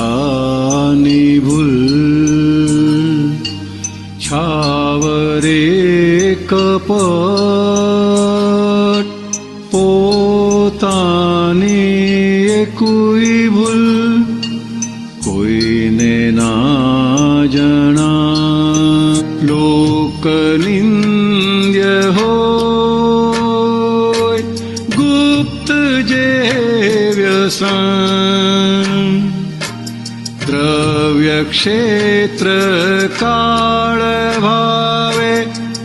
અંધારાની ભૂલ છાવરે કપટ પોતાની કોઈ ભૂલ કોઈને ના જણા લોકનિંદ્ય હોય ગુપ્ત જે વ્યસન દ્રવ્ય ક્ષેત્ર કાળ ભાવે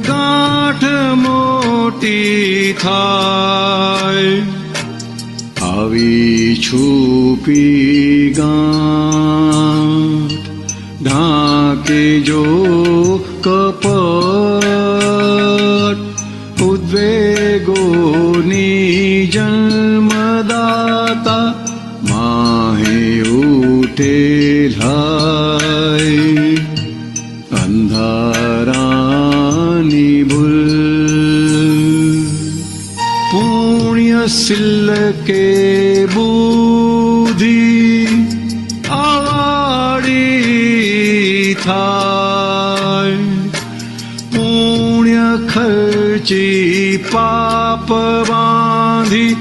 ગાંઠ મોટી થાય આવી છુપી ગાંઠ ઢાંકે જો કપટ ઉદ્વેગોની જન્મદાતા માહે ઉઠેલાય અંધારાની ભૂલ પુણ્ય સિલકે બુદ્ધિ આવાડી થાય પુણ્ય ખર્ચી પાપ બાંધી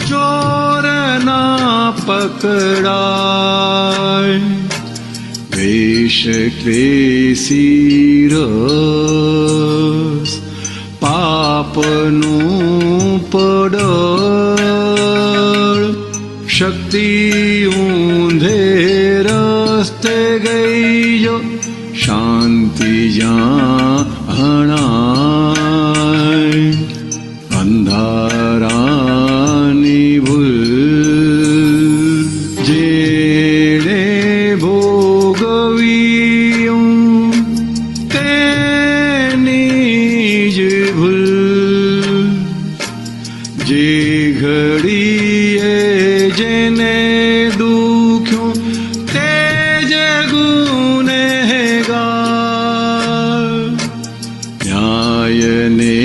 ચોર ના પકડાય વેશ ક્લેશી રસ પાપનું પડળ શક્તિ ઊંધે રસ્તે ગઈ જો શાંતિ જ્યાં હણાય અંધારાની ભૂલ જેણે ભોગવ્યું તેની જ ભૂલ જે ઘડીએ જેને દુખ્યું તે જ ગુનેગાર ન્યાયને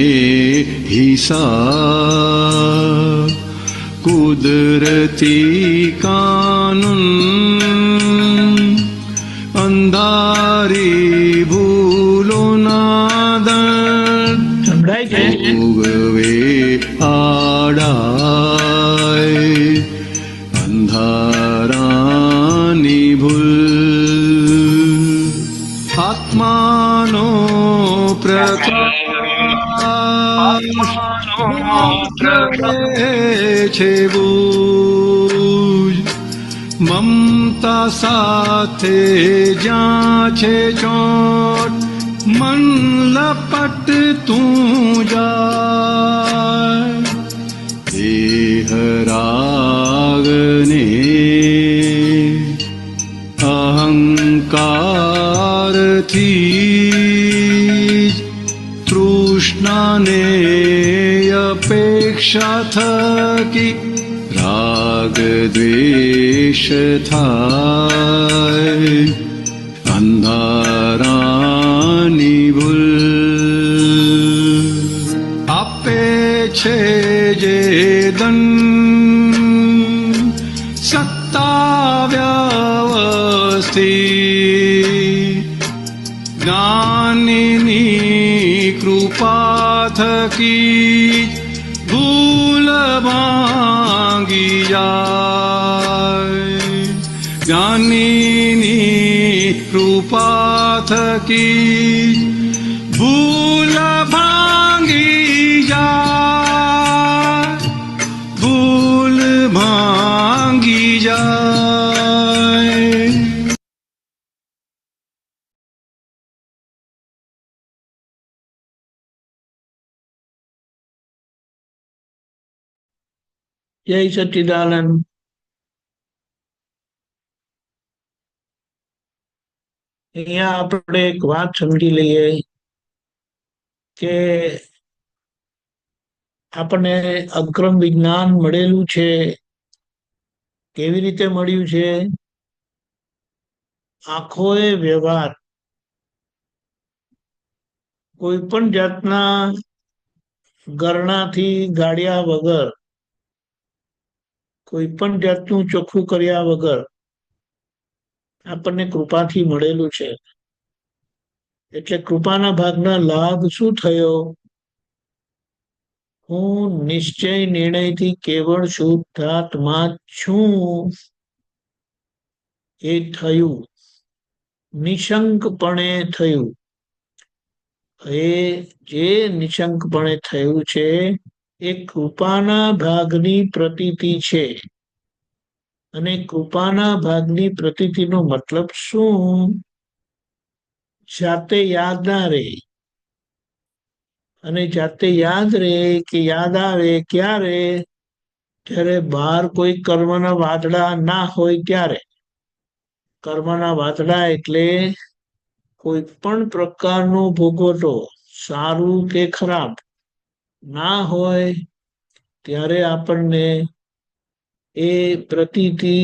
હિસાબ કુદરતી કાનૂન અંધારી ભૂલોના દંડ ભોગવે આડાય અંધારાની ભૂલ આત્માનો પ્રકાશ છે બુજ મમતા સાથે જ્યાં છે ચોટ મન લપટ તું જાય દેહ રાગને અહંકારથી તૃષ્ણાને અપેક્ષા થકી રાગ દ્વેષ થાય અંધારાની ભૂલ આપે છે જે દંડ સત્તા વ્યવસ્થિત જ્ઞાનીની કૃપા થકી ભૂલ ભાંગી જાય જ્ઞાનીની કૃપા થકી ભૂલ ભાંગી જાય ભૂલ ભાંગી જાય જય સચ્ચિદાનંદ. અહીંયા આપણે એક વાત સમજી લઈએ કે આપણને અક્રમ વિજ્ઞાન મળેલું છે. કેવી રીતે મળ્યું છે? આખો એ વ્યવહાર કોઈ પણ જાતના ગરણાથી ગાળ્યા વગર, કોઈ પણ જાતનું ચોખ્ખું કર્યા વગર આપણને કૃપાથી મળેલું છે. એટલે કૃપાના ભાગના લાભ શું થયો? હું નિશ્ચય નિર્ણયથી કેવળ શુદ્ધાત્મા છું એ થયું, નિશંકપણે થયું. એ જે નિશંકપણે થયું છે એ કૃપાના ભાગની પ્રતીતિ છે. અને કૃપાના ભાગની પ્રતીતિનો મતલબ શું? જાતે યાદ ના રહે. અને જાતે યાદ રહે કે યાદ આવે ક્યારે? જ્યારે બહાર કોઈ કર્મના વાદળા ના હોય ત્યારે. કર્મના વાદળા એટલે કોઈ પણ પ્રકારનો ભોગવટો, સારું કે ખરાબ, ના હોય ત્યારે આપણને એ પ્રતીતિ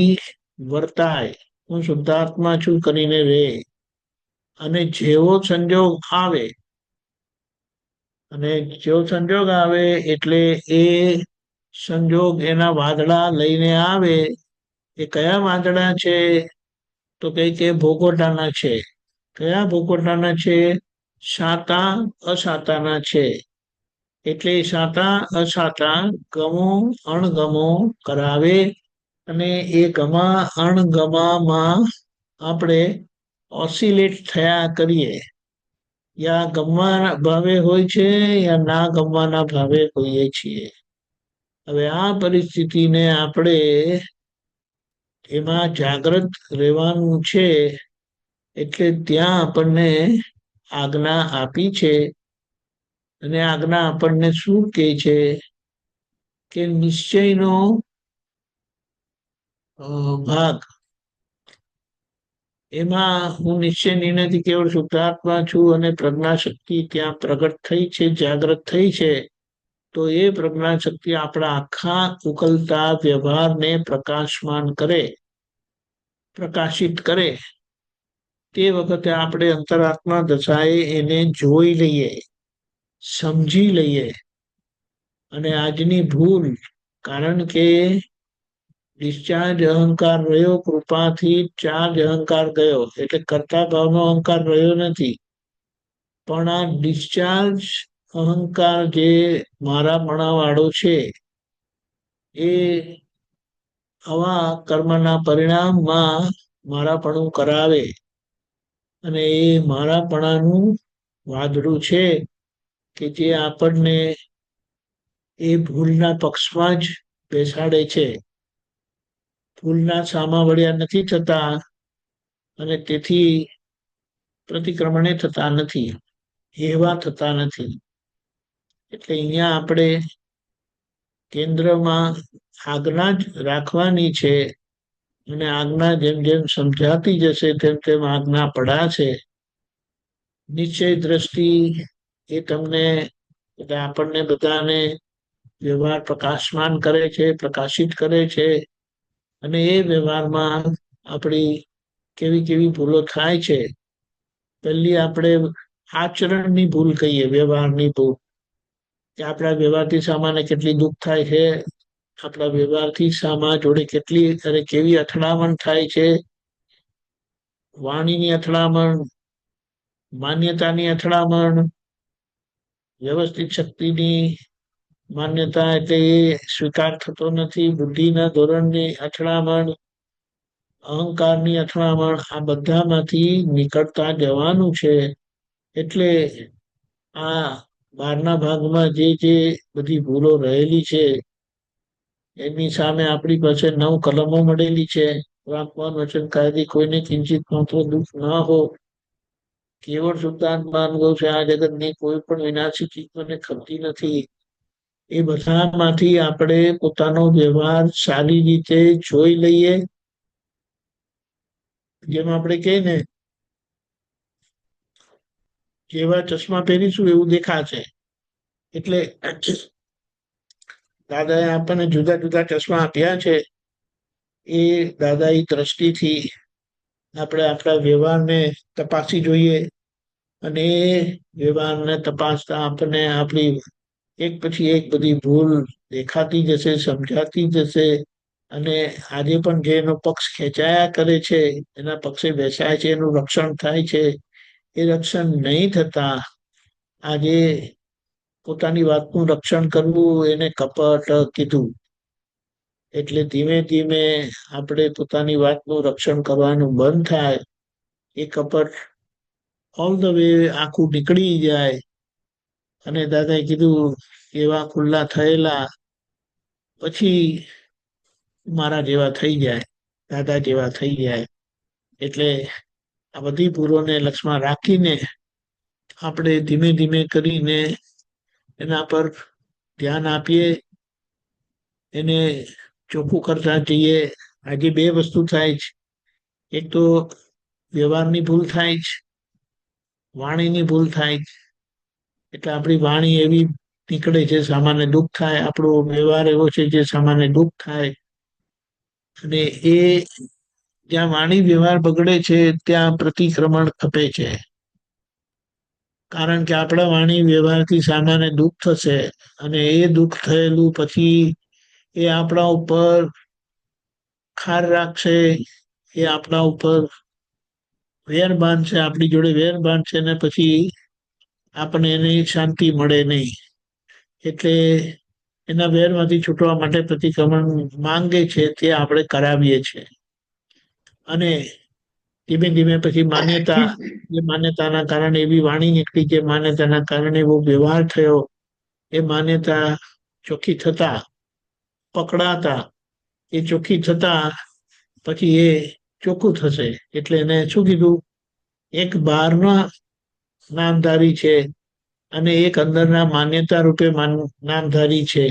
વર્તાય, હું શુદ્ધાત્મા છું કરીને રે. અને જેવો સંજોગ આવે, અને જેવો સંજોગ આવે એટલે એ સંજોગ એના વાદળા લઈને આવે. એ કયા વાદળા છે? તો કઈ કે ભોગવટાના છે. કયા ભોગવટાના છે? સાતા અસાતાના છે. એટલે સાતા અસાતા, ગમો અણગમો કરાવે. અને એ ગમા અણગમામાં આપણે ઓસિલેટ થયા કરીએ. યા ગમવાના ભાવે હોય છે યા ના ગમવાના ભાવે હોઈએ છીએ. હવે આ પરિસ્થિતિને આપણે એમાં જાગૃત રહેવાનું છે. એટલે ત્યાં આપણને આજ્ઞા આપી છે. અને આજ્ઞા આપણને શું કહે છે? કે નિશ્ચયનો ભાગ, એમાં હું નિશ્ચય નિર્ણયથી કેવળ શુદ્ધાત્મા છું અને પ્રજ્ઞાશક્તિ ત્યાં પ્રગટ થઈ છે, જાગૃત થઈ છે. તો એ પ્રજ્ઞાશક્તિ આપણા આખા ઉકલતા વ્યવહારને પ્રકાશમાન કરે, પ્રકાશિત કરે. તે વખતે આપણે અંતરાત્મા દશાએ એને જોઈ લઈએ, સમજી લઈએ. અને આજની ભૂલ, કારણ કે ડિસ્ચાર્જ અહંકાર રહ્યો, કૃપાથી ચાર્જ અહંકાર ગયો. એટલે કર્તા ભાવનો અહંકાર રહ્યો નથી. પણ આ ડિસ્ચાર્જ અહંકાર જે મારાપણા વાળો છે, એ આવા કર્મના પરિણામમાં મારાપણું કરાવે. અને એ મારાપણાનું વાદળું છે કે જે આપણને એ ભૂલના પક્ષમાં જ બેસાડે છે. ભૂલના સામા વળ્યા નથી થતા અને તેથી પ્રતિક્રમણે થતા નથી, એવા થતા નથી. એટલે અહીંયા આપણે કેન્દ્રમાં આજ્ઞા જ રાખવાની છે. અને આજ્ઞા જેમ જેમ સમજાતી જશે તેમ તેમ આજ્ઞા પડાશે. નિશ્ચય દ્રષ્ટિ એ તમને, એટલે આપણને બધાને વ્યવહાર પ્રકાશમાન કરે છે, પ્રકાશિત કરે છે. અને એ વ્યવહારમાં આપણી કેવી કેવી ભૂલો થાય છે. પહેલી આપણે આચરણની ભૂલ કહીએ, વ્યવહારની ભૂલ. કે આપણા વ્યવહારથી સામાન્ય કેટલી દુઃખ થાય છે, આપણા વ્યવહારથી સામા જોડે કેટલી અને કેવી અથડામણ થાય છે. વાણીની અથડામણ, માન્યતાની અથડામણ, વ્યવસ્થિત શક્તિની માન્યતા એટલે એ સ્વીકાર થતો નથી, બુદ્ધિના ધોરણની અથડામણ, અહંકારની અથડામણ, આ બધામાંથી નીકળતા જવાનું છે. એટલે આ બહારના ભાગમાં જે જે બધી ભૂલો રહેલી છે એની સામે આપણી પાસે 9 કલમો મળેલી છે. વાક્મન વચન કાયદી કોઈને કિંચિત માત્ર દુઃખ ના હો, કેવળ શુદ્ધાત્મા અનુભવ છે. આ જગતની કોઈ પણ વિનાશી ચીજ મને ખપતી નથી. એ બધામાંથી આપણે પોતાનો વ્યવહાર સારી રીતે જોઈ લઈએ. જેમ આપણે કહીએ ને, જેવા ચશ્મા પહેરીશું એવું દેખાશે. એટલે દાદાએ આપણને જુદા જુદા ચશ્મા આપ્યા છે. એ દાદાઈ દ્રષ્ટિથી આપણે આપણા વ્યવહારને તપાસી જોઈએ. અને એ વ્યવહારને તપાસતા આપણને આપણી એક પછી એક બધી ભૂલ દેખાતી જશે, સમજાતી જશે. અને આજે પણ જે એનો પક્ષ ખેંચાયા કરે છે, એના પક્ષે બેસાય છે, એનું રક્ષણ થાય છે. એ રક્ષણ નહીં થતા આજે પોતાની વાતનું રક્ષણ કરવું એને કપટ કીધું. એટલે ધીમે ધીમે આપણે પોતાની વાતનું રક્ષણ કરવાનું બંધ થાય, એ કપટ ઓલ ધ વે આખું નીકળી જાય. અને દાદાએ કીધું એવા ખુલ્લા થયેલા પછી મારા જેવા થઈ જાય, દાદા જેવા થઈ જાય. એટલે આ બધી ભૂલોને લક્ષમાં રાખીને આપણે ધીમે ધીમે કરીને એના પર ધ્યાન આપીએ, એને ચોખ્ખું કરતા જઈએ. આજે બે વસ્તુ થાય છે. એક તો વ્યવહારની ભૂલ થાય છે, વાણીની ભૂલ થાય છે. એટલે આપણી વાણી એવી નીકળે છે સામાન્ય દુઃખ થાય, આપણો વ્યવહાર એવો છે જે સામાન્ય દુઃખ થાય. અને એ જ્યાં વાણી વ્યવહાર બગડે છે ત્યાં પ્રતિક્રમણ ખપે છે. કારણ કે આપણા વાણી વ્યવહારથી સામાન્ય દુઃખ થશે, અને એ દુઃખ થયેલું પછી એ આપણા ઉપર ખાર રાખશે, એ આપણા ઉપર વેર બાંધશે, આપણી જોડે વેર બાંધશે, ને પછી આપણને એની શાંતિ મળે નહીં. એટલે એના વેરમાંથી છૂટવા માટે પ્રતિક્રમણ માંગે છે, તે આપણે કરાવીએ છીએ. અને ધીમે ધીમે પછી માન્યતા, જે માન્યતાના કારણે એવી વાણી નીકળી, જે માન્યતાના કારણે એવો વ્યવહાર થયો, એ માન્યતા ચોખ્ખી થતા, પકડાતા, એ ચોખ્ખી થતા પછી એ ચોખ્ખું થશે. એટલે એને શું કીધું, એક બહારના નામધારી છે અને એક અંદરના માન્યતા રૂપે નામધારી છે.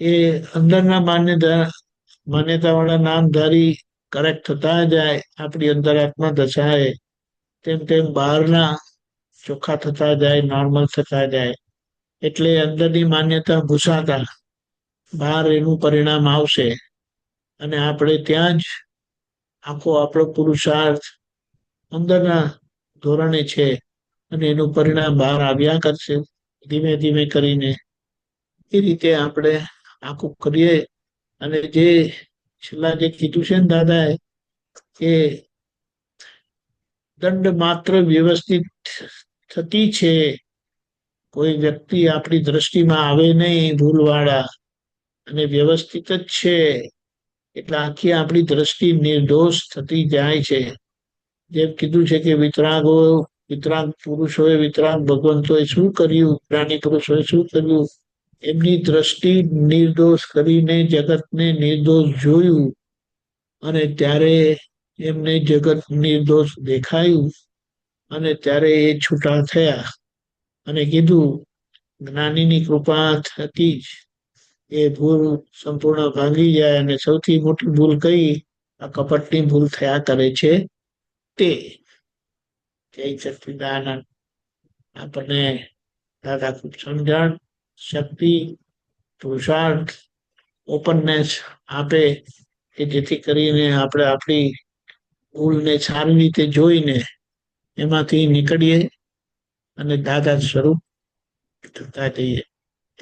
એ અંદરના માન્યતા વાળા નામધારી કરેક્ટ થતા જાય આપણી અંતરાત્મા દશાએ, તેમ તેમ બહારના ચોખ્ખા થતા જાય, નોર્મલ થતા જાય. એટલે અંદરની માન્યતા ભૂસાતા બહાર એનું પરિણામ આવશે. અને આપણે ત્યાં જ આખો આપણો પુરુષાર્થ અંદરના ધોરણે છે, અને એનું પરિણામ બહાર આવ્યા કરશે ધીમે ધીમે કરીને. એ રીતે આપણે આખું કરીએ. અને જે છેલ્લા જે કીધું છે ને દાદાએ, કે દંડ માત્ર વ્યવસ્થિત થતી છે, કોઈ વ્યક્તિ આપણી દ્રષ્ટિમાં આવે નહીં ભૂલવાળા, અને વ્યવસ્થિત જ છે. એટલે આખી આપણી દ્રષ્ટિ નિર્દોષ થતી જાય છે. જેમ કીધું છે કે વિતરાગ પુરુષોએ, વિતરાગ ભગવંતોએ શું કર્યું, જ્ઞાની પુરુષોએ શું કર્યું, એમની દ્રષ્ટિ નિર્દોષ કરીને જગતને નિર્દોષ જોયું, અને ત્યારે એમને જગત નિર્દોષ દેખાયું, અને ત્યારે એ છૂટા થયા. અને કીધું જ્ઞાનીની કૃપા થકી જ એ ભૂલ સંપૂર્ણ ભાંગી જાય. અને સૌથી મોટી ભૂલ કઈ, આ કપટની ભૂલ થયા કરે છે તે. જય સચ્ચિદાનંદ. આપણને દાદા ખૂબ સમજણ, શક્તિ, પુરુષાર્થ, ઓપનનેસ આપે, કે જેથી કરીને આપણે આપણી ભૂલને સારી રીતે જોઈને એમાંથી નીકળીએ અને દાદા સ્વરૂપ થતા જઈએ.